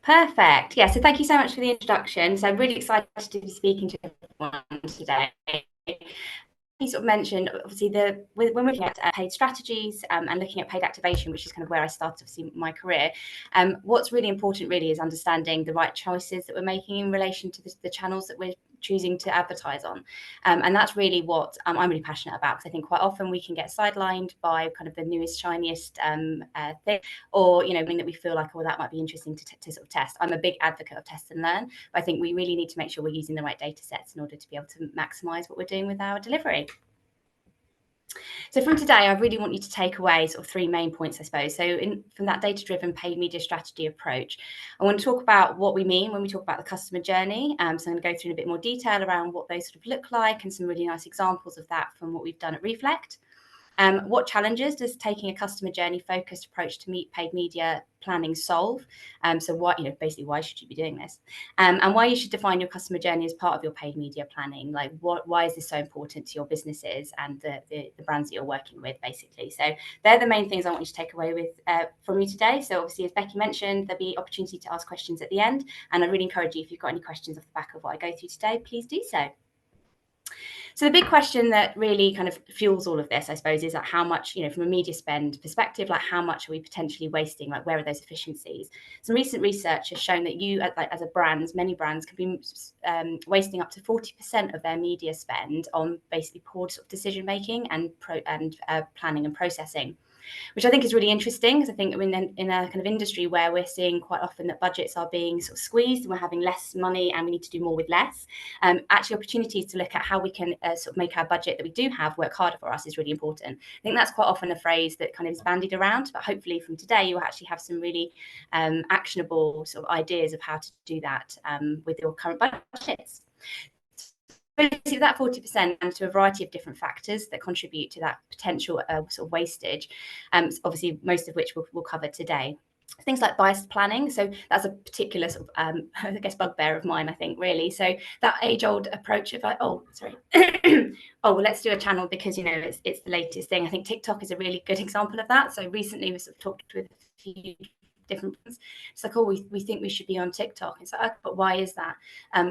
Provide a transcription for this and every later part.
Perfect. Yeah, so thank you so much for the introduction. So I'm really excited to be speaking to everyone today. You sort of mentioned, obviously, when we're looking at paid strategies and looking at paid activation, which is kind of where I started, obviously, my career, what's really important really is understanding the right choices that we're making in relation to the channels that we're choosing to advertise on. And that's really what I'm really passionate about, because I think quite often we can get sidelined by kind of the newest, shiniest thing, or, something that we feel like, oh, that might be interesting to sort of test. I'm a big advocate of test and learn, but I think we really need to make sure we're using the right data sets in order to be able to maximize what we're doing with our delivery. So from today, I really want you to take away sort of three main points, I suppose. So from that data-driven paid media strategy approach, I want to talk about what we mean when we talk about the customer journey. So I'm going to go through in a bit more detail around what those sort of look like and some really nice examples of that from what we've done at Reflect. What challenges does taking a customer journey focused approach to paid media planning solve? So why, basically, why should you be doing this? And why you should define your customer journey as part of your paid media planning? Like, why is this so important to your businesses and the brands that you're working with, basically? So they're the main things I want you to take away with from you today. So obviously, as Becky mentioned, there'll be opportunity to ask questions at the end. And I really encourage you, if you've got any questions off the back of what I go through today, please do so. So the big question that really kind of fuels all of this, I suppose, is like how much, from a media spend perspective, like how much are we potentially wasting? Like, where are those efficiencies? Some recent research has shown that you, as a brand, many brands can be wasting up to 40% of their media spend on basically poor sort of decision making and planning and processing, which I think is really interesting, because I think we're in a kind of industry where we're seeing quite often that budgets are being sort of squeezed and we're having less money and we need to do more with less. Actually, opportunities to look at how we can sort of make our budget that we do have work harder for us is really important. I think that's quite often a phrase that kind of is bandied around, but hopefully from today you'll actually have some really actionable sort of ideas of how to do that with your current budgets. Basically, that 40% and to a variety of different factors that contribute to that potential sort of wastage, obviously most of which we'll cover today. Things like biased planning. So that's a particular sort of, I guess, bugbear of mine, I think, really. So that age-old approach of like, oh, sorry, oh, well, let's do a channel because, it's the latest thing. I think TikTok is a really good example of that. So recently we sort of talked with a few different things. It's like, oh, we think we should be on TikTok. It's like, but why is that?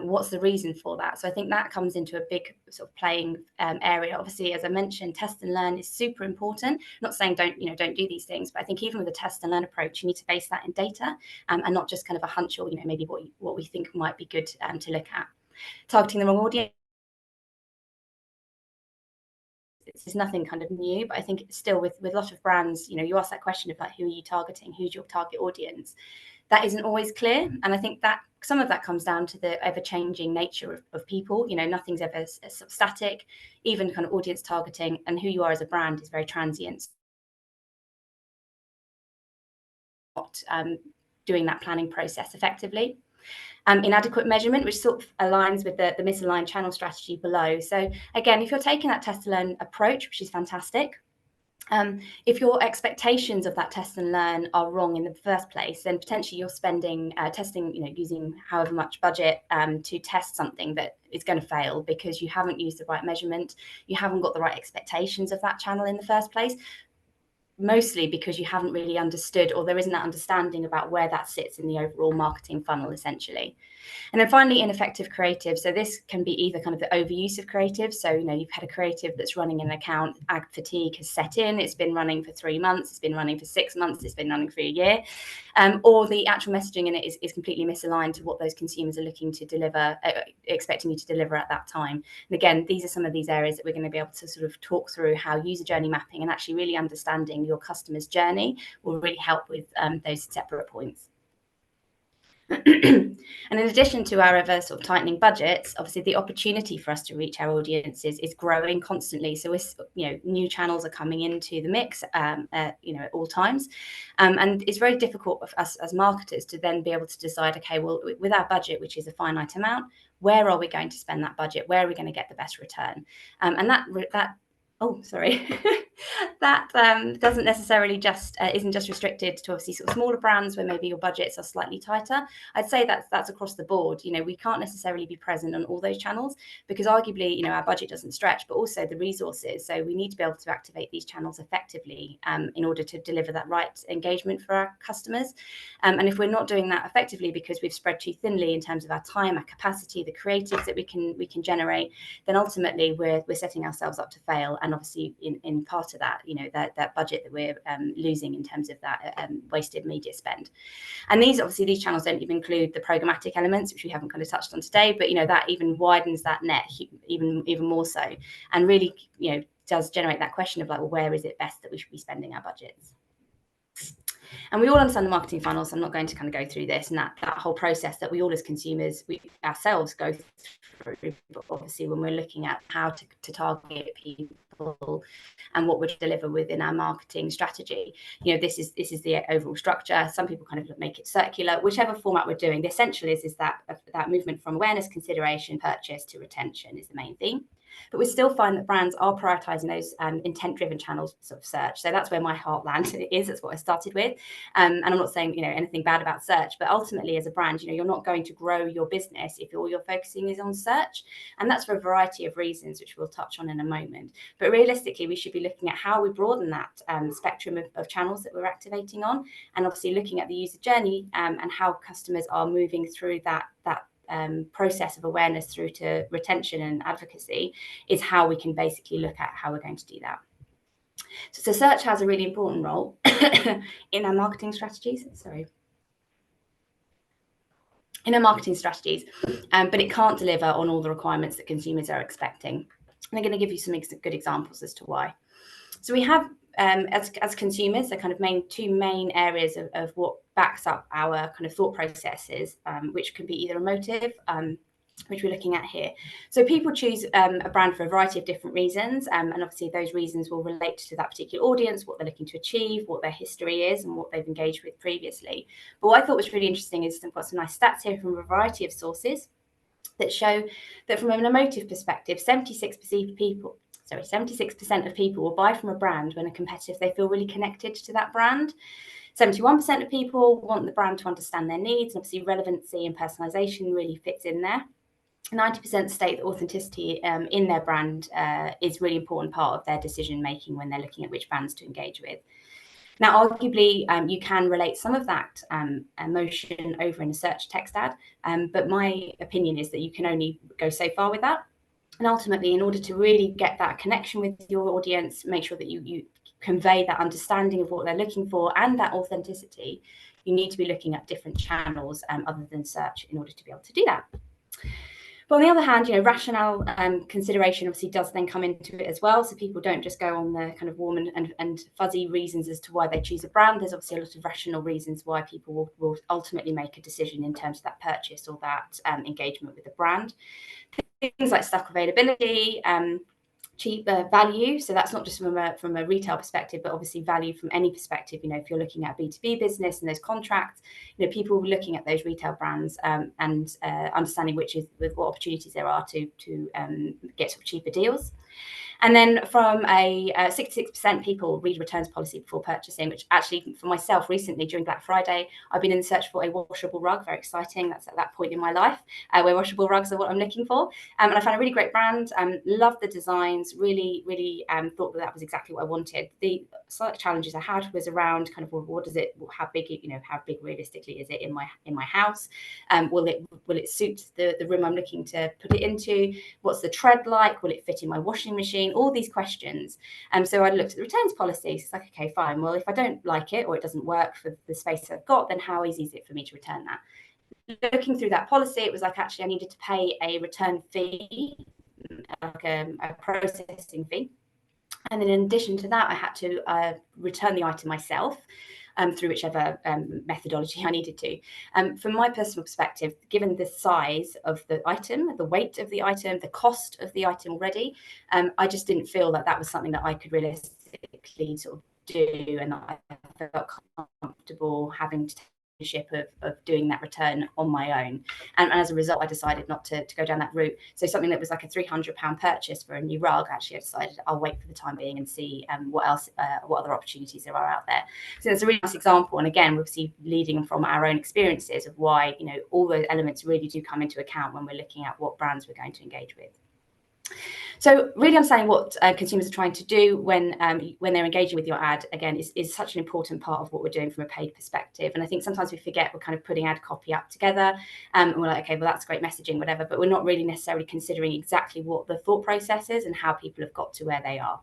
What's the reason for that? So I think that comes into a big sort of playing area. Obviously, as I mentioned, test and learn is super important. I'm not saying don't do these things, but I think even with a test and learn approach, you need to base that in data and not just kind of a hunch or maybe what we think might be good to look at. Targeting the wrong audience. It's nothing kind of new, but I think still with a lot of brands, you ask that question of like, who are you targeting? Who's your target audience? That isn't always clear. And I think that some of that comes down to the ever-changing nature of people. Nothing's ever static. Even kind of audience targeting and who you are as a brand is very transient. Not doing that planning process effectively. Inadequate measurement, which sort of aligns with the misaligned channel strategy below. So again, if you're taking that test and learn approach, which is fantastic, if your expectations of that test and learn are wrong in the first place, then potentially you're spending testing, using however much budget to test something that is going to fail because you haven't used the right measurement, you haven't got the right expectations of that channel in the first place. Mostly because you haven't really understood, or there isn't that understanding about where that sits in the overall marketing funnel, essentially. And then finally, ineffective creative. So this can be either kind of the overuse of creative. So, you've had a creative that's running an account, ad fatigue has set in, it's been running for 3 months, it's been running for 6 months, it's been running for a year. Or the actual messaging in it is completely misaligned to what those consumers are looking to deliver, expecting you to deliver at that time. And again, these are some of these areas that we're going to be able to sort of talk through how user journey mapping and actually really understanding your customer's journey will really help with those separate points. And in addition to our ever sort of tightening budgets, obviously the opportunity for us to reach our audiences is growing constantly. So new channels are coming into the mix, at all times, and it's very difficult for us as marketers to then be able to decide, okay, well, with our budget, which is a finite amount, where are we going to spend that budget? Where are we going to get the best return? And that oh, sorry. that doesn't necessarily just isn't just restricted to obviously sort of smaller brands where maybe your budgets are slightly tighter. I'd say that's across the board. We can't necessarily be present on all those channels because arguably, our budget doesn't stretch, but also the resources. So we need to be able to activate these channels effectively in order to deliver that right engagement for our customers. And if we're not doing that effectively because we've spread too thinly in terms of our time, our capacity, the creatives that we can generate, then ultimately we're setting ourselves up to fail. And obviously in part of that, that budget that we're losing in terms of that wasted media spend. And these channels don't even include the programmatic elements, which we haven't kind of touched on today, but that even widens that net even more so, and really does generate that question of like, well, where is it best that we should be spending our budgets? And we all understand the marketing funnel, so I'm not going to kind of go through this and that whole process that we all as consumers, we ourselves go through. But obviously, when we're looking at how to target people and what would deliver within our marketing strategy, this is the overall structure. Some people kind of make it circular. Whichever format we're doing, the essential is that movement from awareness, consideration, purchase to retention is the main theme. But we still find that brands are prioritizing those intent-driven channels of search. So that's where my heartland is. That's what I started with. And I'm not saying anything bad about search, but ultimately as a brand, you're not going to grow your business if all you're focusing is on search. And that's for a variety of reasons, which we'll touch on in a moment. But realistically, we should be looking at how we broaden that spectrum of channels that we're activating on, and obviously looking at the user journey and how customers are moving through that process of awareness through to retention and advocacy is how we can basically look at how we're going to do that. So search has a really important role in our marketing strategies. But it can't deliver on all the requirements that consumers are expecting. And I'm going to give you some good examples as to why. So we have, as consumers, the kind of two main areas of what backs up our kind of thought processes, which can be either emotive, which we're looking at here. So people choose a brand for a variety of different reasons, and obviously those reasons will relate to that particular audience, what they're looking to achieve, what their history is, and what they've engaged with previously. But what I thought was really interesting is I've got some nice stats here from a variety of sources that show that from an emotive perspective, 76% of people will buy from a brand when a competitor, they feel really connected to that brand. 71% of people want the brand to understand their needs, and obviously relevancy and personalization really fits in there. 90% state that authenticity in their brand is really important part of their decision making when they're looking at which brands to engage with. Now, arguably, you can relate some of that emotion over in a search text ad, but my opinion is that you can only go so far with that. And ultimately, in order to really get that connection with your audience, make sure that you convey that understanding of what they're looking for and that authenticity, you need to be looking at different channels other than search in order to be able to do that. But on the other hand, rationale consideration obviously does then come into it as well. So people don't just go on the kind of warm and fuzzy reasons as to why they choose a brand. There's obviously a lot of rational reasons why people will ultimately make a decision in terms of that purchase or that engagement with the brand. Things like stock availability, cheap value. So that's not just from a retail perspective, but obviously value from any perspective. If you're looking at a B2B business and those contracts, people looking at those retail brands and understanding with what opportunities there are to get sort of cheaper deals. And then from a 66% people read returns policy before purchasing, which actually for myself recently during Black Friday, I've been in search for a washable rug. Very exciting. That's at that point in my life where washable rugs are what I'm looking for. And I found a really great brand. Loved the designs. Really, really thought that was exactly what I wanted. The slight challenges I had was around kind of what does it, how big realistically is it in my house? Will it suit the room I'm looking to put it into? What's the tread like? Will it fit in my washing machine? All these questions. So I looked at the returns policy. So it's like, okay, fine. Well, if I don't like it or it doesn't work for the space I've got, then how easy is it for me to return that? Looking through that policy, it was like actually I needed to pay a return fee, like a processing fee. And then in addition to that, I had to return the item myself through whichever methodology I needed to. From my personal perspective, given the size of the item, the weight of the item, the cost of the item already, I just didn't feel that was something that I could realistically sort of do, and that I felt comfortable having to of doing that return on my own. And as a result, I decided not to go down that route. So something that was like a £300 purchase for a new rug, actually I decided I'll wait for the time being and see what other opportunities there are out there. So it's a really nice example. And again, we're obviously leading from our own experiences of why, all those elements really do come into account when we're looking at what brands we're going to engage with. So really understanding what consumers are trying to do when they're engaging with your ad, again, is such an important part of what we're doing from a paid perspective. And I think sometimes we forget we're kind of putting ad copy up together and we're like, okay, well, that's great messaging, whatever, but we're not really necessarily considering exactly what the thought process is and how people have got to where they are.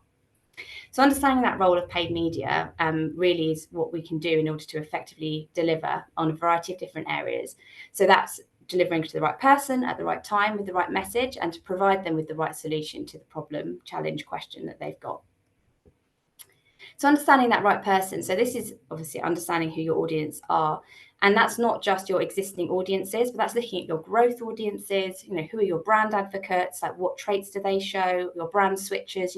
So understanding that role of paid media really is what we can do in order to effectively deliver on a variety of different areas. So that's delivering to the right person at the right time with the right message and to provide them with the right solution to the problem, challenge, question that they've got. So understanding that right person. So this is obviously understanding who your audience are. And that's not just your existing audiences, but that's looking at your growth audiences, who are your brand advocates, like what traits do they show, your brand switchers,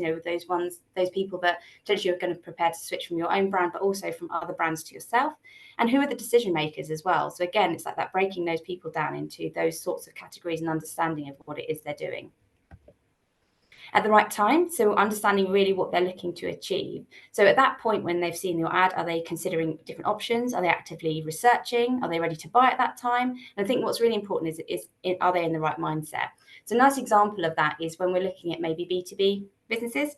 those people that potentially are going to prepare to switch from your own brand, but also from other brands to yourself. And who are the decision makers as well. So again, it's like that breaking those people down into those sorts of categories and understanding of what it is they're doing at the right time. So understanding really what they're looking to achieve. So at that point, when they've seen your ad, are they considering different options? Are they actively researching? Are they ready to buy at that time? And I think what's really important is are they in the right mindset? So a nice example of that is when we're looking at maybe B2B businesses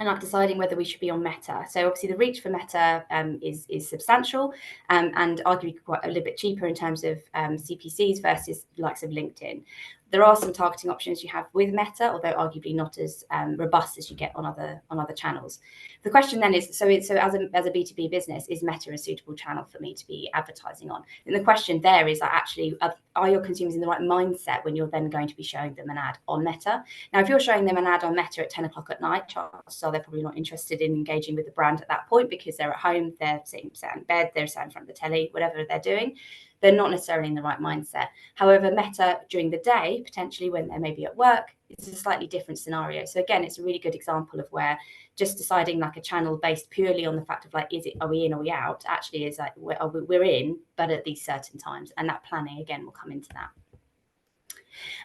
and like deciding whether we should be on Meta. So obviously the reach for Meta is substantial and arguably quite a little bit cheaper in terms of CPCs versus the likes of LinkedIn. There are some targeting options you have with Meta, although arguably not as robust as you get on other channels. The question then is, so as a B2B business, is Meta a suitable channel for me to be advertising on? And the question there is actually, are your consumers in the right mindset when you're then going to be showing them an ad on Meta? Now, if you're showing them an ad on Meta at 10 o'clock at night, chances are they're probably not interested in engaging with the brand at that point because they're at home, they're sat in bed, they're sat in front of the telly, whatever they're doing. They're not necessarily in the right mindset. However, Meta during the day, potentially when they're maybe at work, it's a slightly different scenario. So again, it's a really good example of where just deciding like a channel based purely on the fact of like, are we in or are we out, actually is like, we're in, but at these certain times. And that planning, again, will come into that.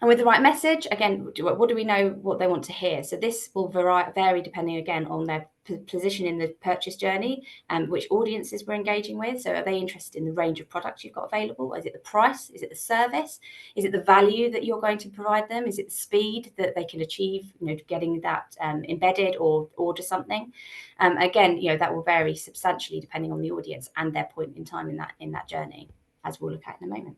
And with the right message, again, what do we know what they want to hear? So this will vary depending, again, on their position in the purchase journey and which audiences we're engaging with. So are they interested in the range of products you've got available? Is it the price? Is it the service? Is it the value that you're going to provide them? Is it the speed that they can achieve, getting that embedded or order something? Again, that will vary substantially depending on the audience and their point in time in that journey, as we'll look at in a moment.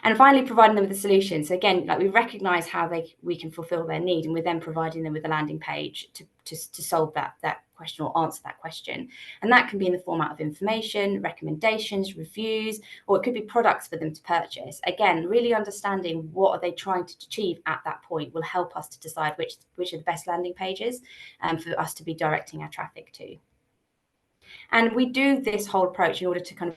And finally, providing them with a solution. So again, like we recognise how we can fulfil their need, and we're then providing them with a landing page to solve that question or answer that question. And that can be in the format of information, recommendations, reviews, or it could be products for them to purchase. Again, really understanding what are they trying to achieve at that point will help us to decide which are the best landing pages for us to be directing our traffic to. And we do this whole approach in order to kind of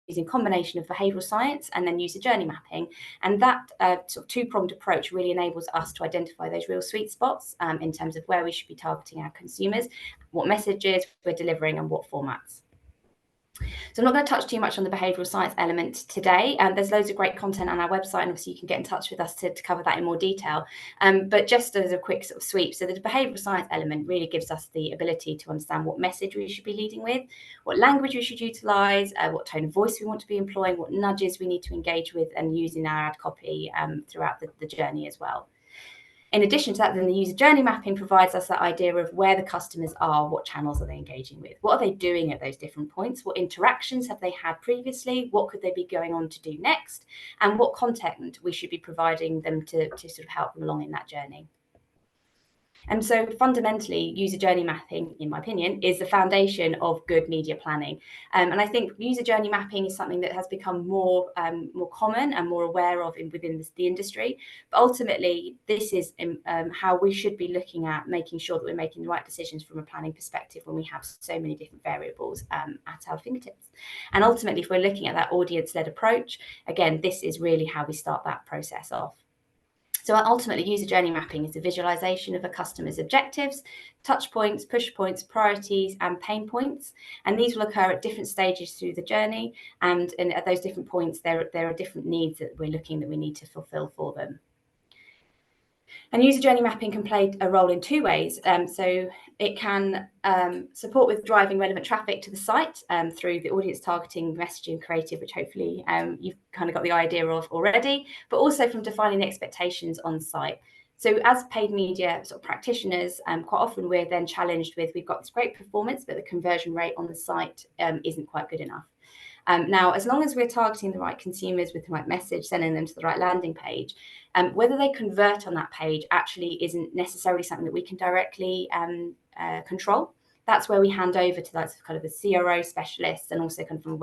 using combination of behavioural science and then user journey mapping. And that sort of two-pronged approach really enables us to identify those real sweet spots in terms of where we should be targeting our consumers, what messages we're delivering and what formats. So I'm not going to touch too much on the behavioural science element today. There's loads of great content on our website, and obviously you can get in touch with us to cover that in more detail. But just as a quick sort of sweep, so the behavioural science element really gives us the ability to understand what message we should be leading with, what language we should utilise, what tone of voice we want to be employing, what nudges we need to engage with and use in our ad copy throughout the journey as well. In addition to that, then the user journey mapping provides us that idea of where the customers are, what channels are they engaging with, what are they doing at those different points, what interactions have they had previously, what could they be going on to do next, and what content we should be providing them to sort of help them along in that journey. And so fundamentally, user journey mapping, in my opinion, is the foundation of good media planning. And I think user journey mapping is something that has become more common and more aware of within the industry. But ultimately, this is how we should be looking at making sure that we're making the right decisions from a planning perspective when we have so many different variables at our fingertips. And ultimately, if we're looking at that audience-led approach, again, this is really how we start that process off. So ultimately, user journey mapping is a visualization of a customer's objectives, touch points, push points, priorities, and pain points. And these will occur at different stages through the journey. And at those different points, there are different needs that we need to fulfill for them. And user journey mapping can play a role in two ways. So it can support with driving relevant traffic to the site through the audience targeting, messaging, creative, which hopefully you've kind of got the idea of already, but also from defining the expectations on site. So as paid media sort of practitioners, quite often we're then challenged with, we've got this great performance, but the conversion rate on the site isn't quite good enough. Now, as long as we're targeting the right consumers with the right message, sending them to the right landing page, whether they convert on that page actually isn't necessarily something that we can directly control. That's where we hand over to that kind of the CRO specialists, and also kind of from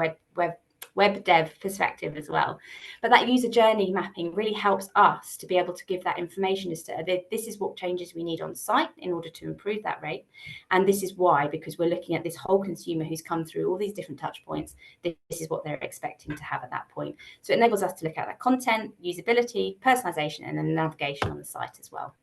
web dev perspective as well. But that user journey mapping really helps us to be able to give that information as to this is what changes we need on site in order to improve that rate. And this is why, because we're looking at this whole consumer who's come through all these different touch points, this is what they're expecting to have at that point. So it enables us to look at that content, usability, personalization, and then navigation on the site as well.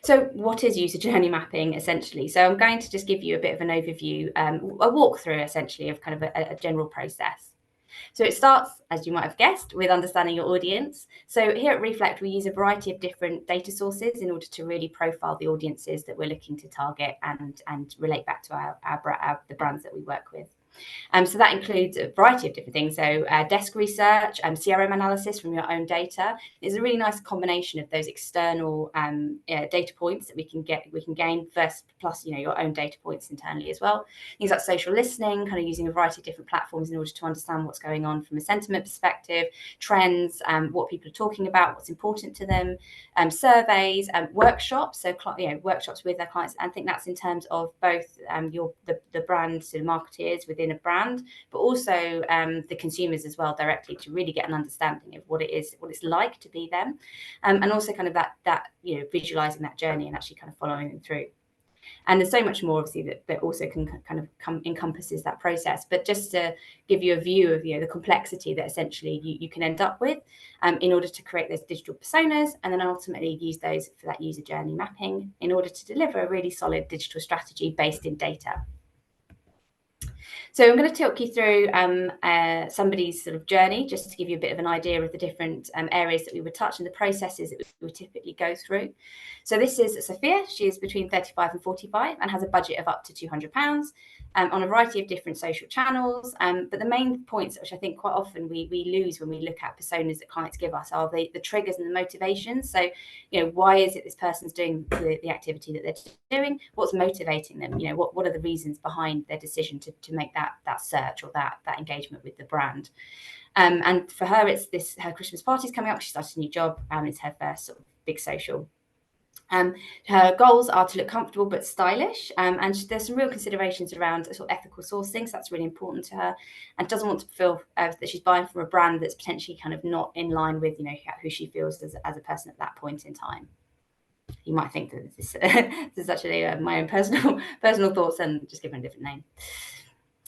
So what is user journey mapping essentially? So I'm going to just give you a bit of an overview, a walkthrough essentially of kind of a general process. So it starts, as you might have guessed, with understanding your audience. So here at Reflect, we use a variety of different data sources in order to really profile the audiences that we're looking to target and relate back to the brands that we work with. So that includes a variety of different things. So desk research, CRM analysis from your own data is a really nice combination of those external data points that we can gain first, plus your own data points internally as well. Things like social listening, kind of using a variety of different platforms in order to understand what's going on from a sentiment perspective, trends, what people are talking about, what's important to them, surveys, workshops. So workshops with their clients. I think that's in terms of both the brand, so marketeers within a brand, but also the consumers as well directly, to really get an understanding of what it's like to be them, and also kind of that visualizing that journey and actually kind of following them through. And there's so much more obviously that also can kind of encompasses that process, but just to give you a view of the complexity that essentially you can end up with in order to create those digital personas, and then ultimately use those for that user journey mapping in order to deliver a really solid digital strategy based in data. So I'm going to talk you through somebody's sort of journey, just to give you a bit of an idea of the different areas that we would touch and the processes that we would typically go through. So this is Sophia. She is between 35 and 45 and has a budget of up to £200 on a variety of different social channels. But the main points, which I think quite often we lose when we look at personas that clients give us, are the triggers and the motivations. So, why is it this person's doing the activity that they're doing? What's motivating them? What are the reasons behind their decision to make that search or that engagement with the brand? And for her, it's her Christmas party's coming up. She started a new job, and it's her first sort of big social. Her goals are to look comfortable but stylish, and there's some real considerations around sort of ethical sourcing, so that's really important to her, and doesn't want to feel that she's buying from a brand that's potentially kind of not in line with who she feels as a person at that point in time. You might think that this is actually my own personal thoughts, and just given a different name.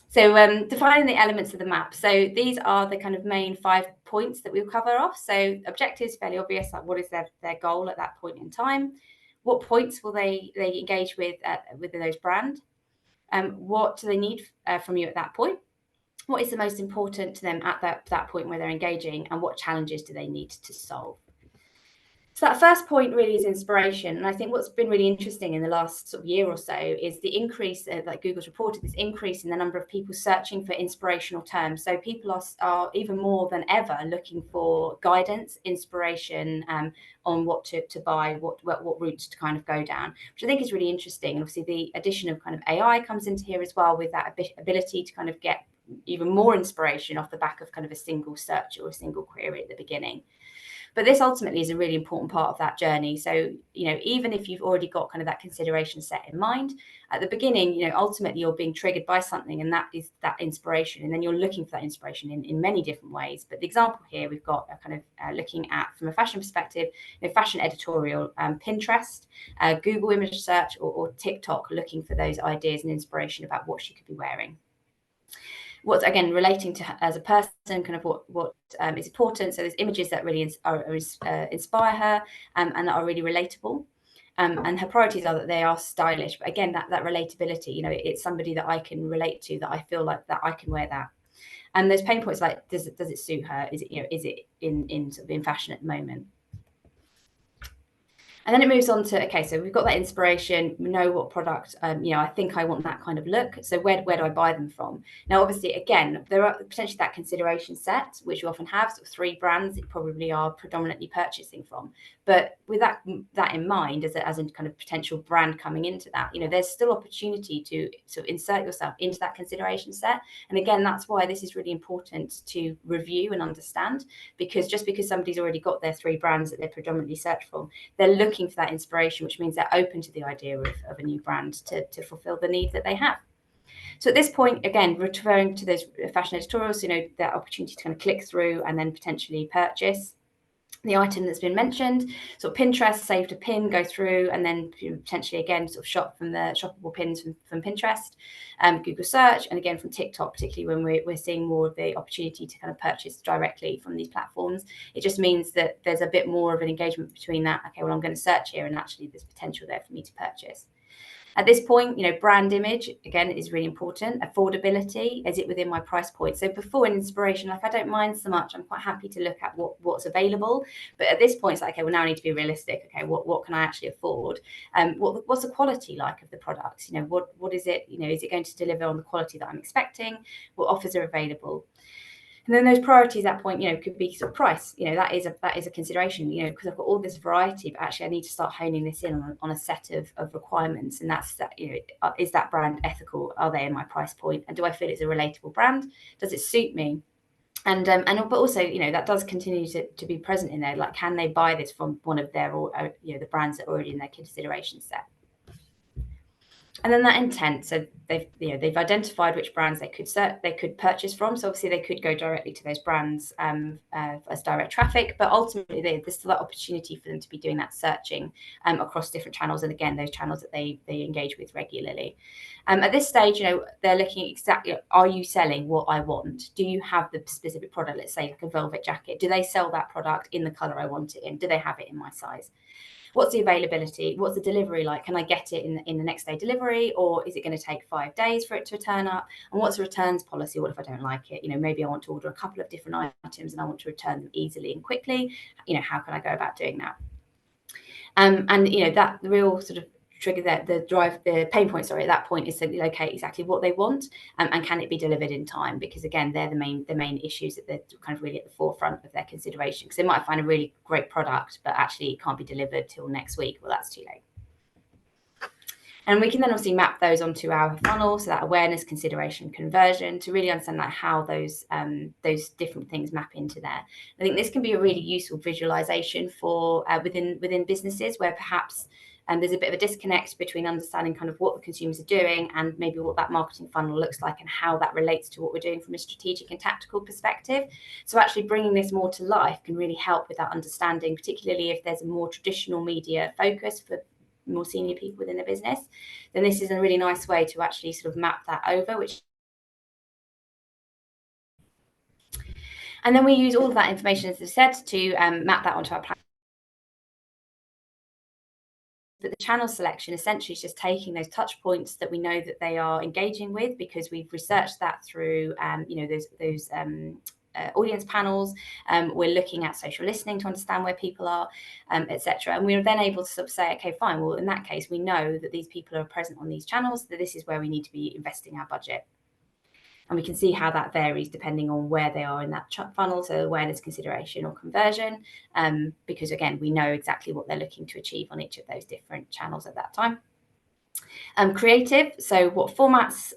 So defining the elements of the map. So these are the kind of main 5 points that we'll cover off. So objectives, fairly obvious, like what is their goal at that point in time? What points will they engage with within those brand? What do they need from you at that point? What is the most important to them at that point where they're engaging? And what challenges do they need to solve? So that first point really is inspiration. And I think what's been really interesting in the last sort of year or so is the increase, like Google's reported, this increase in the number of people searching for inspirational terms. So people are even more than ever looking for guidance, inspiration on what to buy, what routes to kind of go down, which I think is really interesting. And obviously the addition of kind of AI comes into here as well, with that ability to kind of get even more inspiration off the back of kind of a single search or a single query at the beginning. But this ultimately is a really important part of that journey. So, even if you've already got kind of that consideration set in mind at the beginning, ultimately you're being triggered by something, and that is that inspiration. And then you're looking for that inspiration in many different ways. But the example here, we've got a kind of looking at, from a fashion perspective, fashion editorial, Pinterest, Google image search, or TikTok, looking for those ideas and inspiration about what she could be wearing. what's again relating to her as a person, kind of what is important. So there's images that really inspire her and that are really relatable. And her priorities are that they are stylish, but again, that relatability, it's somebody that I can relate to, that I feel like that I can wear that. And those pain points, like does it suit her? Is it in sort of in fashion at the moment? And then it moves on to, okay, so we've got that inspiration, we know what product, I think I want that kind of look. So where do I buy them from? Now, obviously, again, there are potentially that consideration set, which you often have, sort of 3 brands that you probably are predominantly purchasing from. But with that in mind, as a kind of potential brand coming into that, there's still opportunity to sort of insert yourself into that consideration set. And again, that's why this is really important to review and understand, because just because somebody's already got their 3 brands that they're predominantly searched from, they're looking for that inspiration, which means they're open to the idea of a new brand to fulfill the need that they have. So at this point, again, referring to those fashion editorials, that opportunity to kind of click through and then potentially purchase the item that's been mentioned. So Pinterest, save to pin, go through, and then potentially again sort of shop from the shoppable pins from Pinterest, Google search, and again from TikTok, particularly when we're seeing more of the opportunity to kind of purchase directly from these platforms. It just means that there's a bit more of an engagement between that. Okay, well, I'm going to search here, and actually there's potential there for me to purchase. At this point, brand image, again, is really important. Affordability, is it within my price point? So before an inspiration, like I don't mind so much. I'm quite happy to look at what's available. But at this point, it's like, okay, well, now I need to be realistic. Okay, what can I actually afford? What's the quality like of the products? What is it? Is it going to deliver on the quality that I'm expecting? What offers are available? And then those priorities at that point, could be sort of price. That is a consideration. Because I've got all this variety, but actually I need to start honing this in on a set of requirements. And that's that. Is that brand ethical? Are they in my price point? And do I feel it's a relatable brand? Does it suit me? And but also, that does continue to be present in there. Like, can they buy this from one of their, or the brands that are already in their consideration set? And then that intent, so they've identified which brands they could purchase from. So obviously they could go directly to those brands as direct traffic, but ultimately there's still that opportunity for them to be doing that searching across different channels, and again those channels that they engage with regularly. At this stage, they're looking exactly, are you selling what I want? Do you have the specific product? Let's say like a velvet jacket. Do they sell that product in the color I want it in? Do they have it in my size? What's the availability? What's the delivery like? Can I get it in the next day delivery, or is it going to take 5 days for it to turn up? And what's the returns policy? What if I don't like it? Maybe I want to order a couple of different items and I want to return them easily and quickly. How can I go about doing that? And that real sort of trigger, that the pain point, at that point, is to locate exactly what they want, and can it be delivered in time? Because again, they're the main issues that they're kind of really at the forefront of their consideration, because they might find a really great product, but actually it can't be delivered till next week. Well, that's too late. And we can then obviously map those onto our funnel, so that awareness, consideration, conversion, to really understand how those different things map into there. I think this can be a really useful visualization for within businesses where perhaps there's a bit of a disconnect between understanding kind of what the consumers are doing and maybe what that marketing funnel looks like and how that relates to what we're doing from a strategic and tactical perspective. So actually bringing this more to life can really help with that understanding, particularly if there's a more traditional media focus for more senior people within the business. Then this is a really nice way to actually sort of map that over, and then we use all of that information, as I said, to map that onto our plan. But the channel selection essentially is just taking those touch points that we know that they are engaging with, because we've researched that through those audience panels. We're looking at social listening to understand where people are, etc. And we're then able to sort of say, okay, fine, well, in that case, we know that these people are present on these channels, that this is where we need to be investing our budget. And we can see how that varies depending on where they are in that funnel, so awareness, consideration, or conversion, because again, we know exactly what they're looking to achieve on each of those different channels at that time. Creative, so what formats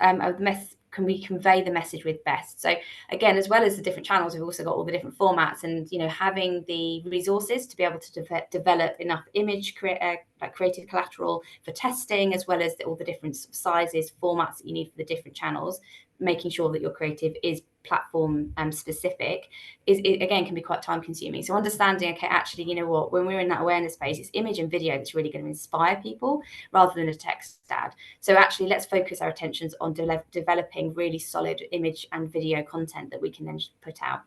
can we convey the message with best? So again, as well as the different channels, we've also got all the different formats, and having the resources to be able to develop enough image creative collateral for testing, as well as all the different sizes, formats that you need for the different channels, making sure that your creative is platform specific, it again can be quite time consuming. So understanding, okay, actually, you know what, when we're in that awareness phase, it's image and video that's really going to inspire people rather than a text ad. So actually, let's focus our attentions on developing really solid image and video content that we can then put out.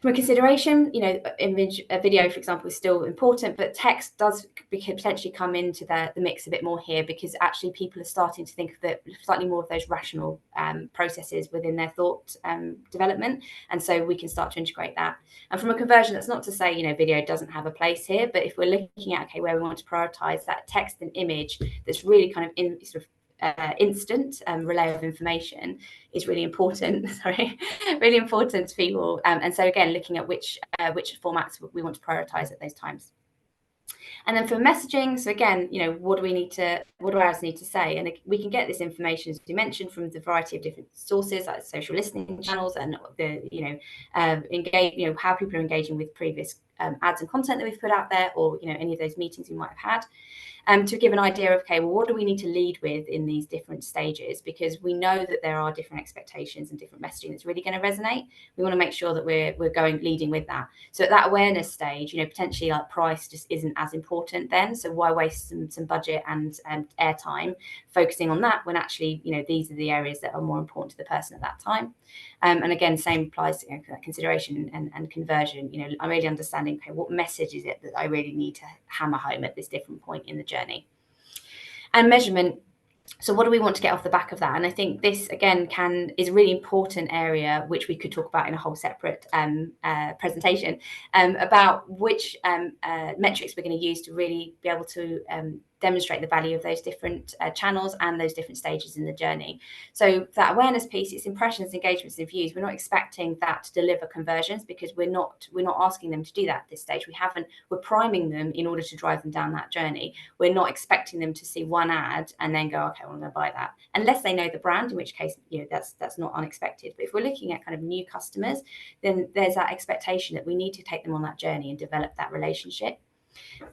From a consideration, you know, video, for example, is still important, but text does potentially come into the mix a bit more here, because actually people are starting to think of that slightly more of those rational processes within their thought development, and so we can start to integrate that. And from a conversion, that's not to say, you know, video doesn't have a place here, but if we're looking at, okay, where we want to prioritize that text and image that's really kind of instant relay of information is really important. Really important to people. And so again, looking at which formats we want to prioritize at those times. And then for messaging, so again, you know, what do ads need to say? And we can get this information, as you mentioned, from the variety of different sources, like social listening channels, and the, you know, how people are engaging with previous ads and content that we've put out there, or, you know, any of those meetings we might have had. To give an idea of, okay, well, what do we need to lead with in these different stages? Because we know that there are different expectations and different messaging that's really going to resonate. We want to make sure that we're leading with that. So at that awareness stage, you know, potentially like price just isn't as important then. So why waste some budget and airtime focusing on that when actually, you know, these are the areas that are more important to the person at that time. And again, same applies to, you know, consideration and conversion. You know, I'm really understanding, okay, what message is it that I really need to hammer home at this different point in the journey. And measurement. So what do we want to get off the back of that? And I think this, again, is a really important area, which we could talk about in a whole separate presentation, about which metrics we're going to use to really be able to demonstrate the value of those different channels and those different stages in the journey. So that awareness piece, it's impressions, engagements, and views. We're not expecting that to deliver conversions, because we're not asking them to do that at this stage. We're priming them in order to drive them down that journey. We're not expecting them to see one ad and then go, okay, well, I'm going to buy that, unless they know the brand, in which case, you know, that's not unexpected. But if we're looking at kind of new customers, then there's that expectation that we need to take them on that journey and develop that relationship.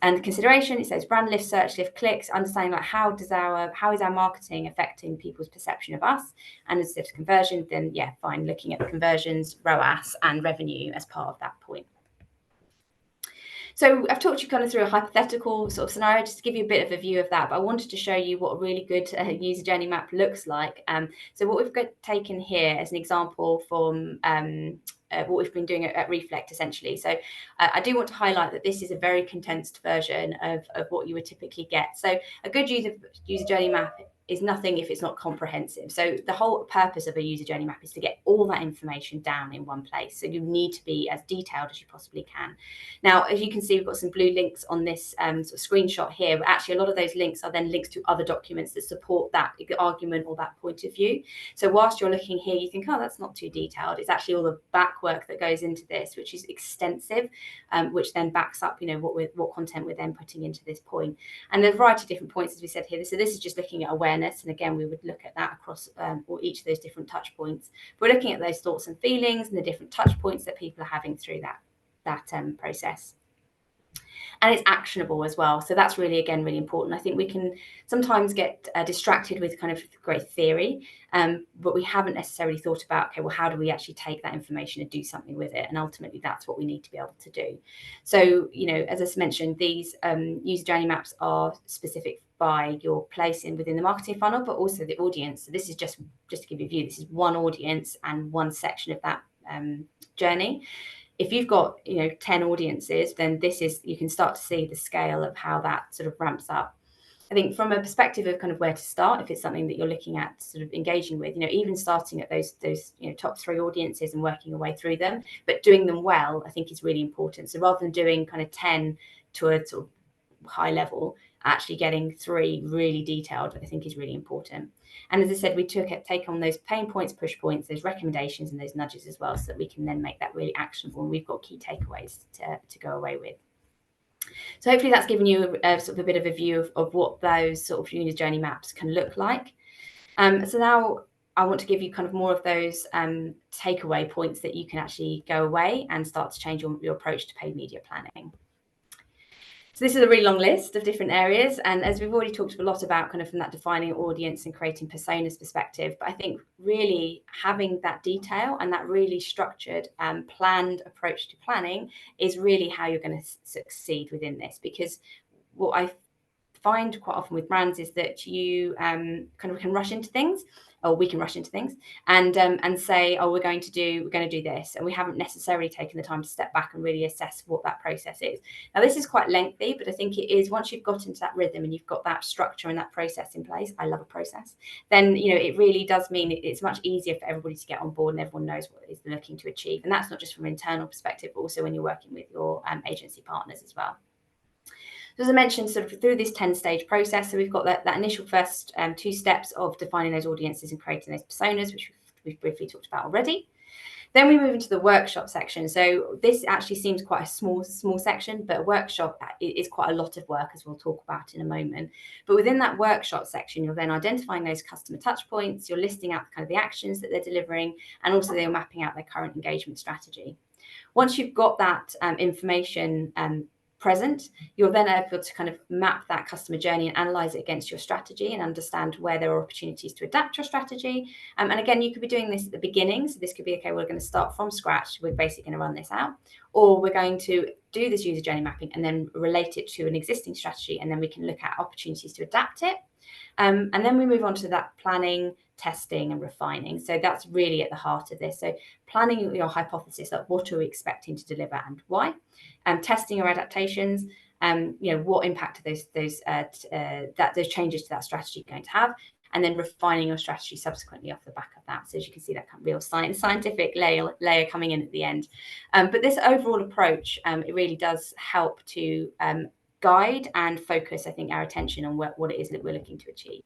And consideration, it says brand lift, search lift, clicks, understanding like how is our marketing affecting people's perception of us. And instead of conversion, then yeah, fine, looking at the conversions, ROAS, and revenue as part of that point. So I've talked you kind of through a hypothetical sort of scenario just to give you a bit of a view of that, but I wanted to show you what a really good user journey map looks like. So what we've taken here as an example from what we've been doing at Reflect, essentially. So I do want to highlight that this is a very condensed version of what you would typically get. So a good user journey map is nothing if it's not comprehensive. So the whole purpose of a user journey map is to get all that information down in one place. So you need to be as detailed as you possibly can. Now, as you can see, we've got some blue links on this sort of screenshot here, but actually a lot of those links are then links to other documents that support that argument or that point of view. So whilst you're looking here, you think, oh, that's not too detailed. It's actually all the back work that goes into this, which is extensive, which then backs up, you know, what content we're then putting into this point. And there's a variety of different points, as we said here. So this is just looking at awareness. And again, we would look at that across or each of those different touch points. We're looking at those thoughts and feelings and the different touch points that people are having through that process. And it's actionable as well. So that's really, again, really important. I think we can sometimes get distracted with kind of great theory, but we haven't necessarily thought about, okay, well, how do we actually take that information and do something with it? And ultimately, that's what we need to be able to do. So, you know, as I mentioned, these user journey maps are specific by your place within the marketing funnel, but also the audience. So this is just to give you a view. This is one audience and one section of that journey. If you've got, you know, 10 audiences, then you can start to see the scale of how that sort of ramps up. I think from a perspective of kind of where to start, if it's something that you're looking at sort of engaging with, you know, even starting at those you know, top 3 audiences and working your way through them, but doing them well, I think is really important. So rather than doing kind of 10 to a sort of high level, actually getting 3 really detailed, I think is really important. And as I said, we take on those pain points, push points, those recommendations and those nudges as well, so that we can then make that really actionable. And we've got key takeaways to go away with. So hopefully that's given you sort of a bit of a view of what those sort of user journey maps can look like. So now I want to give you kind of more of those takeaway points that you can actually go away and start to change your approach to paid media planning. So this is a really long list of different areas. And as we've already talked a lot about kind of from that defining audience and creating personas perspective, but I think really having that detail and that really structured and planned approach to planning is really how you're going to succeed within this. Because what I find quite often with brands is that you kind of can rush into things, or we can rush into things and say, oh, we're going to do this, and we haven't necessarily taken the time to step back and really assess what that process is. Now, this is quite lengthy, but I think it is, once you've got into that rhythm and you've got that structure and that process in place, I love a process, then it really does mean it's much easier for everybody to get on board and everyone knows what it is they're looking to achieve. And that's not just from an internal perspective, but also when you're working with your agency partners as well. So as I mentioned, sort of through this 10-stage process, so we've got that initial first 2 steps of defining those audiences and creating those personas, which we've briefly talked about already. Then we move into the workshop section. So this actually seems quite a small section, but a workshop is quite a lot of work, as we'll talk about in a moment. But within that workshop section, you're then identifying those customer touch points, you're listing out kind of the actions that they're delivering, and also they're mapping out their current engagement strategy. Once you've got that information present, you're then able to kind of map that customer journey and analyze it against your strategy and understand where there are opportunities to adapt your strategy. And again, you could be doing this at the beginning. So this could be, okay, we're going to start from scratch. We're basically going to run this out, or we're going to do this user journey mapping and then relate it to an existing strategy. And then we can look at opportunities to adapt it. And then we move on to that planning, testing and refining. So that's really at the heart of this. So planning your hypothesis, like what are we expecting to deliver and why? Testing your adaptations, what impact are those changes to that strategy going to have? And then refining your strategy subsequently off the back of that. So as you can see, that kind of real scientific layer coming in at the end. But this overall approach, it really does help to guide and focus, I think, our attention on what it is that we're looking to achieve.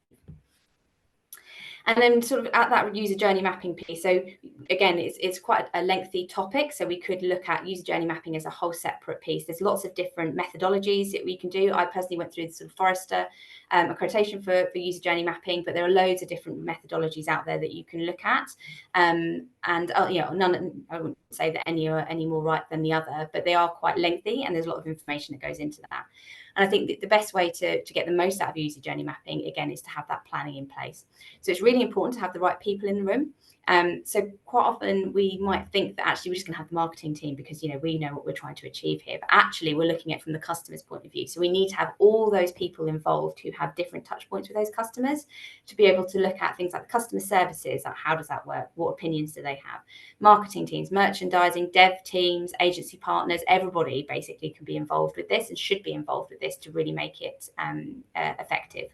And then sort of at that user journey mapping piece, so again, it's quite a lengthy topic, so we could look at user journey mapping as a whole separate piece. There's lots of different methodologies that we can do. I personally went through the sort of Forrester accreditation for user journey mapping, but there are loads of different methodologies out there that you can look at. None, I wouldn't say that any are any more right than the other, but they are quite lengthy and there's a lot of information that goes into that. And I think that the best way to get the most out of user journey mapping, again, is to have that planning in place. So it's really important to have the right people in the room. So quite often we might think that actually we're just going to have the marketing team because we know what we're trying to achieve here, but actually we're looking at it from the customer's point of view. So we need to have all those people involved who have different touch points with those customers to be able to look at things like the customer services, like how does that work, what opinions do they have, marketing teams, merchandising, dev teams, agency partners, everybody basically can be involved with this and should be involved with this to really make it effective.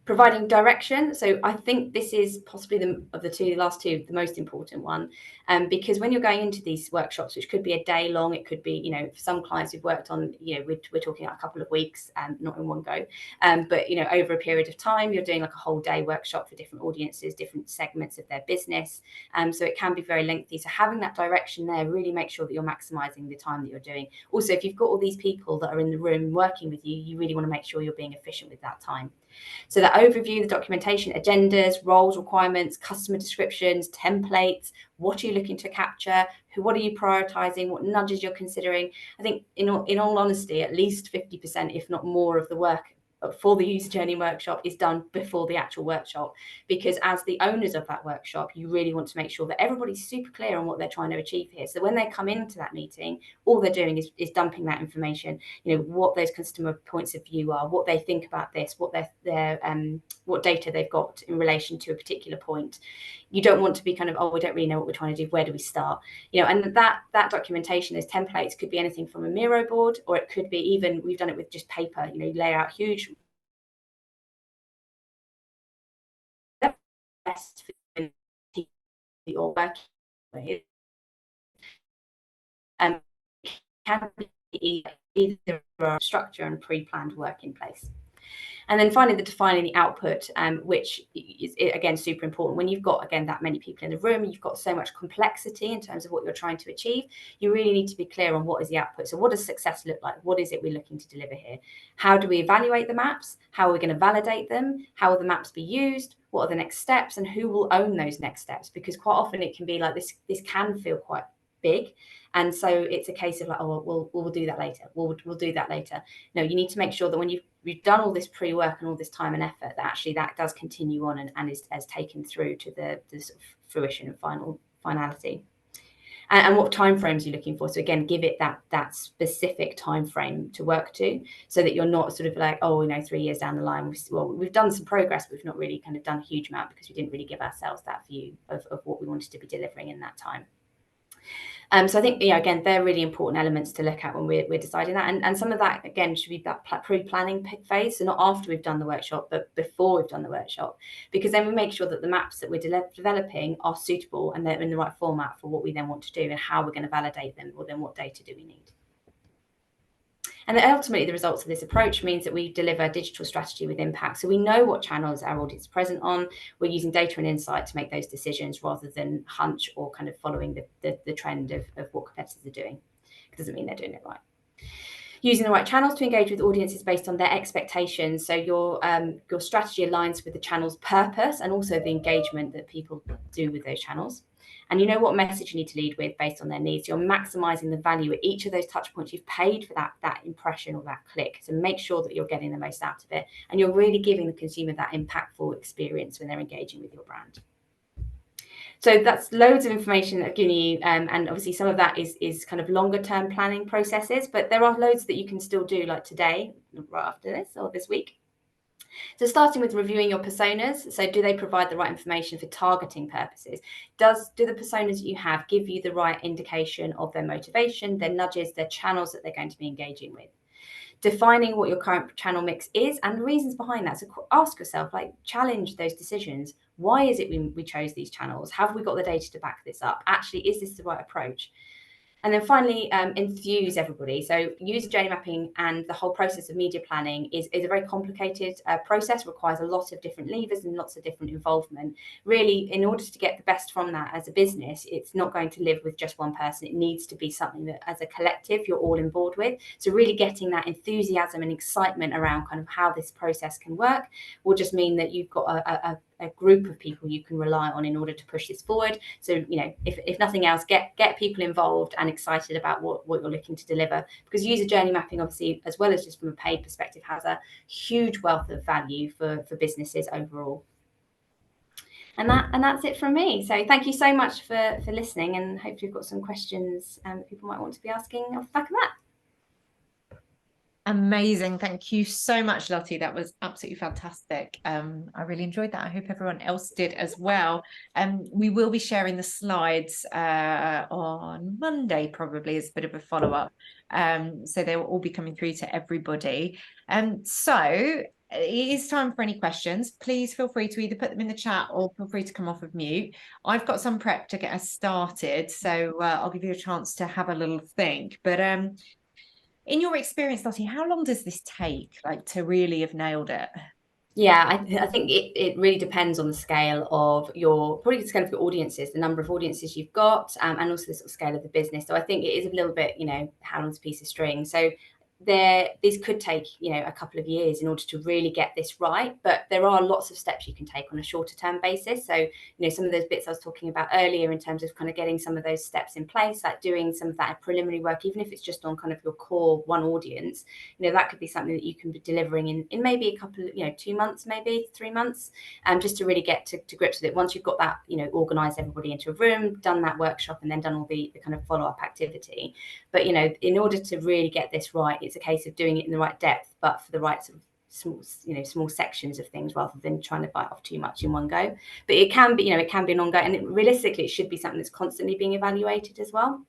Providing direction. So I think this is possibly the last two, the most important one, because when you're going into these workshops, which could be a day long, it could be, for some clients we've worked on, we're talking about a couple of weeks, not in one go, but over a period of time, you're doing like a whole day workshop for different audiences, different segments of their business. So it can be very lengthy. So having that direction there really makes sure that you're maximizing the time that you're doing. Also, if you've got all these people that are in the room working with you, you really want to make sure you're being efficient with that time. So that overview, the documentation, agendas, roles, requirements, customer descriptions, templates, what are you looking to capture, what are you prioritizing, what nudges you're considering. I think in all honesty, at least 50%, if not more, of the work for the user journey workshop is done before the actual workshop, because as the owners of that workshop, you really want to make sure that everybody's super clear on what they're trying to achieve here. So when they come into that meeting, all they're doing is dumping that information, what those customer points of view are, what they think about this, what what data they've got in relation to a particular point. You don't want to be kind of, oh, we don't really know what we're trying to do, where do we start? And that documentation, those templates could be anything from a Miro board, or it could be even, we've done it with just paper, lay out huge best for you're working with. Can be either a structure and pre-planned work in place. And then finally, the defining the output, which is, again, super important. When you've got, again, that many people in the room, you've got so much complexity in terms of what you're trying to achieve, you really need to be clear on what is the output. So what does success look like? What is it we're looking to deliver here? How do we evaluate the maps? How are we going to validate them? How will the maps be used? What are the next steps? And who will own those next steps? Because quite often it can be like this can feel quite big. And so it's a case of like, oh, we'll do that later. We'll do that later. No, you need to make sure that when you've done all this pre-work and all this time and effort, that actually that does continue on and is taken through to the sort of fruition and finality. And what timeframes you're looking for. So again, give it that specific time frame to work to, so that you're not sort of like, oh, 3 years down the line, we've done some progress, but we've not really kind of done a huge amount because we didn't really give ourselves that view of what we wanted to be delivering in that time. So I think, again, they're really important elements to look at when we're deciding that. And some of that, again, should be that pre-planning phase. So not after we've done the workshop, but before we've done the workshop, because then we make sure that the maps that we're developing are suitable and they're in the right format for what we then want to do and how we're going to validate them, or then what data do we need. And then ultimately, the results of this approach means that we deliver digital strategy with impact. So we know what channels our audience is present on. We're using data and insight to make those decisions rather than hunch or kind of following the trend of what competitors are doing. It doesn't mean they're doing it right. Using the right channels to engage with audiences based on their expectations. So your strategy aligns with the channel's purpose and also the engagement that people do with those channels. And you know what message you need to lead with based on their needs. You're maximizing the value at each of those touch points. You've paid for that impression or that click. So make sure that you're getting the most out of it. And you're really giving the consumer that impactful experience when they're engaging with your brand. So that's loads of information that I've given you, and obviously some of that is kind of longer term planning processes, but there are loads that you can still do, like today, right after this or this week. So starting with reviewing your personas. So do they provide the right information for targeting purposes? Do the personas that you have give you the right indication of their motivation, their nudges, their channels that they're going to be engaging with? Defining what your current channel mix is and the reasons behind that. So ask yourself, challenge those decisions. Why is it we chose these channels? Have we got the data to back this up? Actually, is this the right approach? And then finally, enthuse everybody. So user journey mapping and the whole process of media planning is a very complicated process, requires a lot of different levers and lots of different involvement. Really, in order to get the best from that as a business, it's not going to live with just one person. It needs to be something that as a collective, you're all on board with. So really getting that enthusiasm and excitement around kind of how this process can work will just mean that you've got a group of people you can rely on in order to push this forward. So, if nothing else, get people involved and excited about what you're looking to deliver, because user journey mapping, obviously, as well as just from a paid perspective, has a huge wealth of value for businesses overall. And that's it from me. So thank you so much for listening, and hopefully you've got some questions that people might want to be asking off the back of that. Amazing. Thank you so much, Lottie. That was absolutely fantastic. I really enjoyed that. I hope everyone else did as well. We will be sharing the slides on Monday, probably, as a bit of a follow-up. So they will all be coming through to everybody. So it is time for any questions. Please feel free to either put them in the chat or feel free to come off of mute. I've got some prep to get us started, so I'll give you a chance to have a little think. But in your experience, Lottie, how long does this take, to really have nailed it? Yeah, I think it really depends on the scale of your audiences, the number of audiences you've got, and also the sort of scale of the business. So I think it is a little bit, how long's a piece of string. So this could take, a couple of years in order to really get this right, but there are lots of steps you can take on a shorter term basis. So, some of those bits I was talking about earlier in terms of kind of getting some of those steps in place, like doing some of that preliminary work, even if it's just on kind of your core one audience, that could be something that you can be delivering in maybe a couple of, 2 months, maybe 3 months, just to really get to grips with it. Once you've got that, organized everybody into a room, done that workshop, and then done all the kind of follow-up activity. But, in order to really get this right, it's a case of doing it in the right depth, but for the right sort of small sections of things, rather than trying to bite off too much in one go. But it can be, an ongoing, and realistically, it should be something that's constantly being evaluated as well.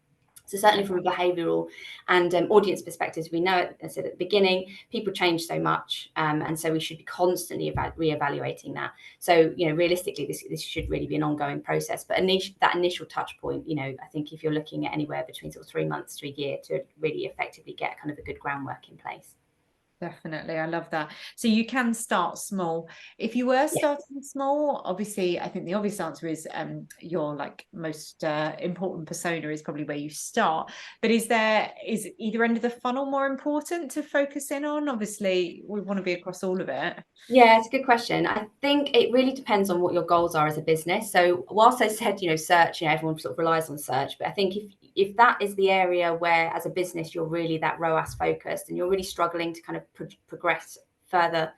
So certainly from a behavioural and audience perspective, we know, as I said at the beginning, people change so much, and so we should be constantly re-evaluating that. So, realistically, this should really be an ongoing process. But that initial touch point, I think if you're looking at anywhere between sort of 3 months to a year to really effectively get kind of a good groundwork in place. Definitely. I love that. So you can start small. If you were starting small, obviously, I think the obvious answer is your most important persona is probably where you start. But is either end of the funnel more important to focus in on? Obviously, we want to be across all of it. Yeah, it's a good question. I think it really depends on what your goals are as a business. So whilst I said, search, everyone sort of relies on search, but I think if if that is the area where as a business you're really that ROAS focused and you're really struggling to kind of progress further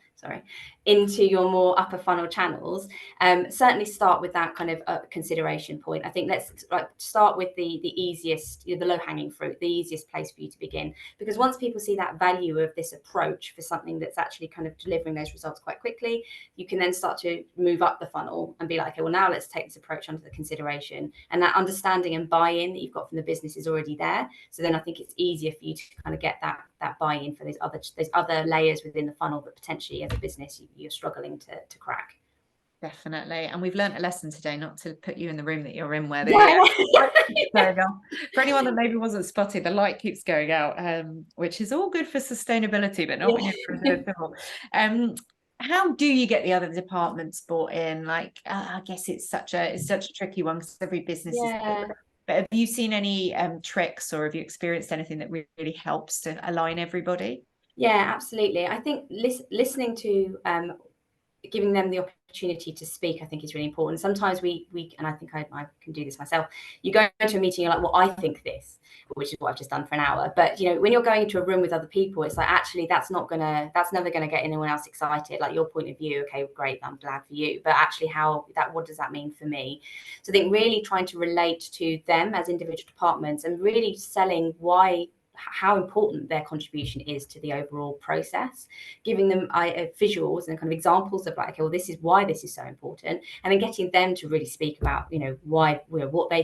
into your more upper funnel channels, certainly start with that kind of consideration point. I think let's start with the easiest, the low hanging fruit, the easiest place for you to begin, because once people see that value of this approach for something that's actually kind of delivering those results quite quickly, you can then start to move up the funnel and be like, okay, well, now let's take this approach under the consideration, and that understanding and buy-in that you've got from the business is already there. So then I think it's easier for you to kind of get that buy-in for those other layers within the funnel that potentially as a business you're struggling to crack. Definitely. And we've learned a lesson today not to put you in the room that you're in where the for anyone that maybe wasn't spotted, the light keeps going out, which is all good for sustainability, but not when you're at all. How do you get the other departments bought in? Like, I guess it's such a tricky one because every business is different. But have you seen any tricks, or have you experienced anything that really helps to align everybody? Yeah, absolutely. I think listening to giving them the opportunity to speak, I think, is really important. Sometimes we and I think I can do this myself. You go into a meeting, you're like, well, I think this, which is what I've just done for an hour. But when you're going into a room with other people, it's like, actually, that's never gonna get anyone else excited. Like, your point of view, okay, great, I'm glad for you. But actually, what does that mean for me? So I think really trying to relate to them as individual departments and really selling how important their contribution is to the overall process, giving them visuals and kind of examples of like, okay, well, this is why this is so important, and then getting them to really speak about why, what their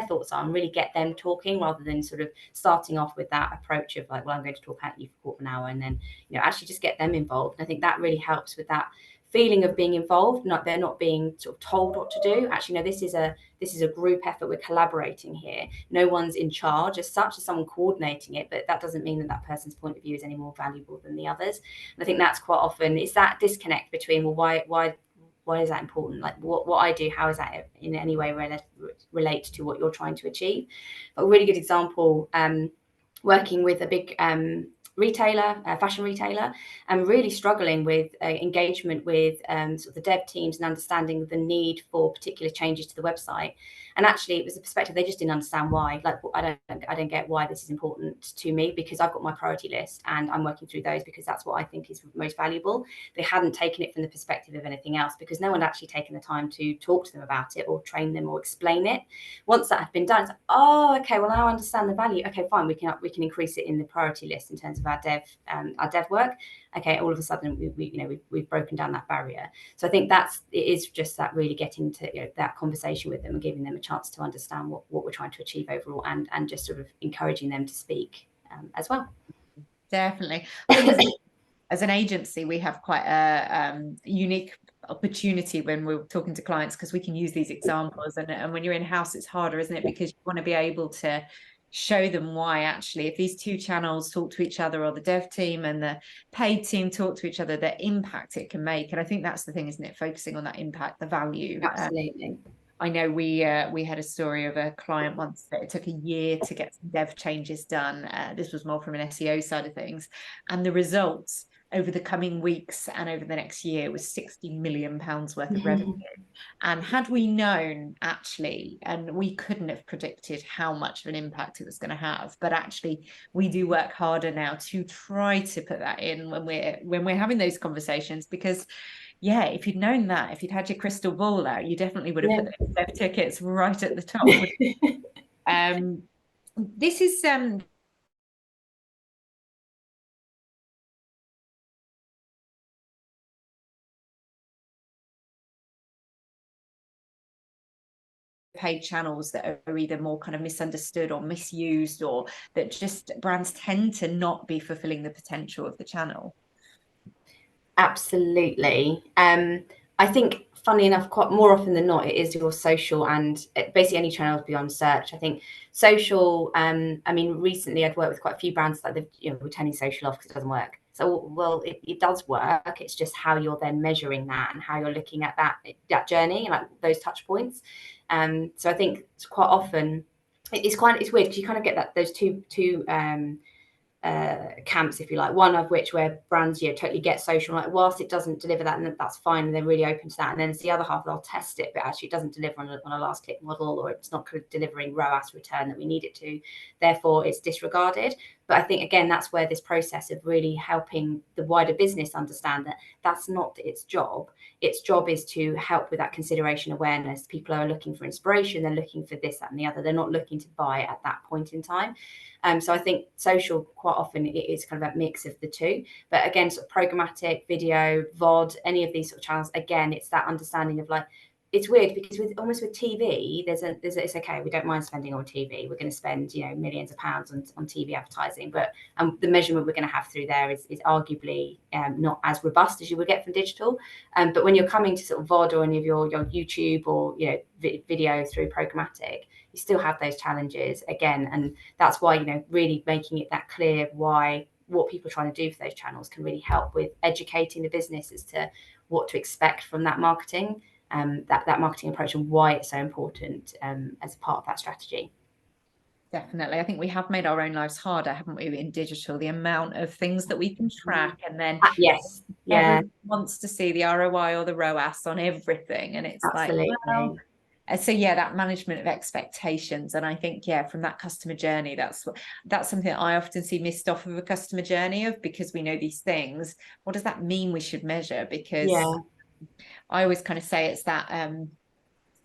thoughts are, and really get them talking, rather than sort of starting off with that approach of like, well, I'm going to talk at you for quarter of an hour, and then actually just get them involved. And I think that really helps with that feeling of being involved. They're not being sort of told what to do. Actually, no, this is a group effort. We're collaborating here. No one's in charge as such, as someone coordinating it, but that doesn't mean that person's point of view is any more valuable than the others. And I think that's quite often, it's that disconnect between, well, why is that important? Like, what I do, how is that in any way relate to what you're trying to achieve? A really good example, working with a big retailer, fashion retailer, and really struggling with engagement with sort of the dev teams and understanding the need for particular changes to the website. And actually, it was a perspective they just didn't understand why. Like, I don't get why this is important to me, because I've got my priority list and I'm working through those because that's what I think is most valuable. They hadn't taken it from the perspective of anything else, because no one had actually taken the time to talk to them about it or train them or explain it. Once that had been done, it's like, oh, okay, well, now I understand the value. Okay, fine, we can increase it in the priority list in terms of our dev work. Okay, all of a sudden we've broken down that barrier. So I think it is just that really getting to that conversation with them and giving them a chance to understand what we're trying to achieve overall, and just sort of encouraging them to speak as well. Definitely. I think as an agency, we have quite a unique opportunity when we're talking to clients, because we can use these examples, and when you're in-house, it's harder, isn't it? Because you want to be able to show them why, actually, if these two channels talk to each other, or the dev team and the paid team talk to each other, the impact it can make. And I think that's the thing, isn't it? Focusing on that impact, the value. Absolutely. I know we had a story of a client once that it took a year to get some dev changes done. This was more from an SEO side of things, and the results over the coming weeks and over the next year was £60 million worth of revenue. And had we known, actually, and we couldn't have predicted how much of an impact it was going to have, but actually we do work harder now to try to put that in when we're having those conversations, because yeah, if you'd known that, if you'd had your crystal ball out, you definitely would have put those dev tickets right at the top. This is paid channels that are either more kind of misunderstood or misused, or that just brands tend to not be fulfilling the potential of the channel. Absolutely. I think, funnily enough, quite more often than not, it is your social and basically any channels beyond search. I think social, I mean, recently I'd worked with quite a few brands that we're turning social off because it doesn't work. So, well, it does work. It's just how you're then measuring that and how you're looking at that journey and like those touch points. So I think it's quite often, it's weird because you kind of get those two camps, if you like, one of which where brands totally get social, like whilst it doesn't deliver that, and that's fine, and they're really open to that. And then it's the other half, they'll test it, but actually it doesn't deliver on a last click model, or it's not delivering ROAS return that we need it to, therefore it's disregarded. But I think, again, that's where this process of really helping the wider business understand that that's not its job. Its job is to help with that consideration awareness. People are looking for inspiration, they're looking for this, that, and the other. They're not looking to buy at that point in time. So I think social, quite often, it is kind of a mix of the two. But again, sort of programmatic, video, VOD, any of these sort of channels, again, it's that understanding of like, it's weird because with TV, it's okay, we don't mind spending on TV. We're going to spend millions of pounds on TV advertising, but the measurement we're going to have through there is arguably not as robust as you would get from digital. But when you're coming to sort of VOD or any of your YouTube or video through programmatic, you still have those challenges again, and that's why really making it that clear what people are trying to do for those channels can really help with educating the business as to what to expect from that marketing. That marketing approach and why it's so important as part of that strategy. Definitely. I think we have made our own lives harder, haven't we, in digital? The amount of things that we can track, and then yes, everyone wants to see the ROI or the ROAS on everything, and it's absolutely. like, well, so that management of expectations. And I think from that customer journey, that's something that I often see missed off of a customer journey of, because we know these things, what does that mean we should measure? Because I always kind of say it's that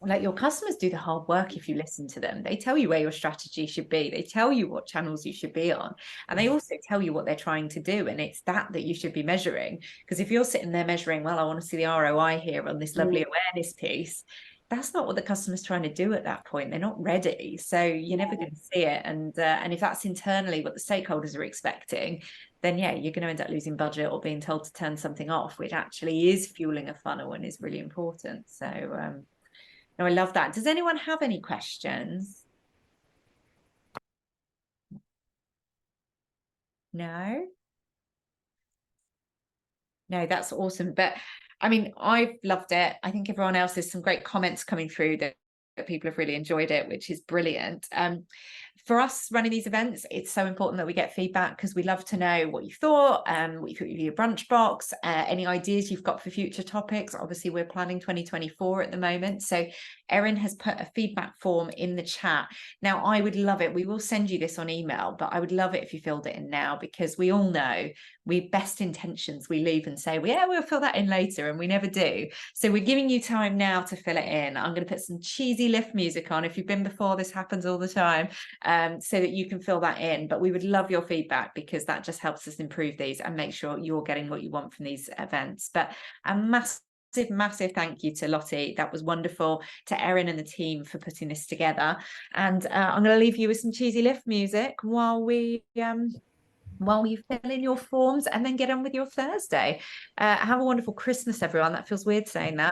like, your customers do the hard work if you listen to them. They tell you where your strategy should be. They tell you what channels you should be on. And they also tell you what they're trying to do. And it's that you should be measuring. Because if you're sitting there measuring, well, I want to see the ROI here on this lovely awareness piece, that's not what the customer's trying to do at that point. They're not ready. So you're never going to see it. And if that's internally what the stakeholders are expecting, then you're going to end up losing budget or being told to turn something off, which actually is fueling a funnel and is really important. So no, I love that. Does anyone have any questions? No? No, that's awesome. But I mean, I've loved it. I think everyone else, there's some great comments coming through that people have really enjoyed it, which is brilliant. For us running these events, it's so important that we get feedback, because we love to know what you thought, what you thought of your brunch box, any ideas you've got for future topics. Obviously, we're planning 2024 at the moment. So Erin has put a feedback form in the chat. Now, I would love it. We will send you this on email, but I would love it if you filled it in now, because we all know best intentions, we leave and say, well, we'll fill that in later, and we never do. So we're giving you time now to fill it in. I'm going to put some cheesy lift music on. If you've been before, this happens all the time, so that you can fill that in. But we would love your feedback, because that just helps us improve these and make sure you're getting what you want from these events. But a massive thank you to Lottie. That was wonderful. To Erin and the team for putting this together. And I'm going to leave you with some cheesy lift music while you fill in your forms and then get on with your Thursday. Have a wonderful Christmas, everyone. That feels weird saying that.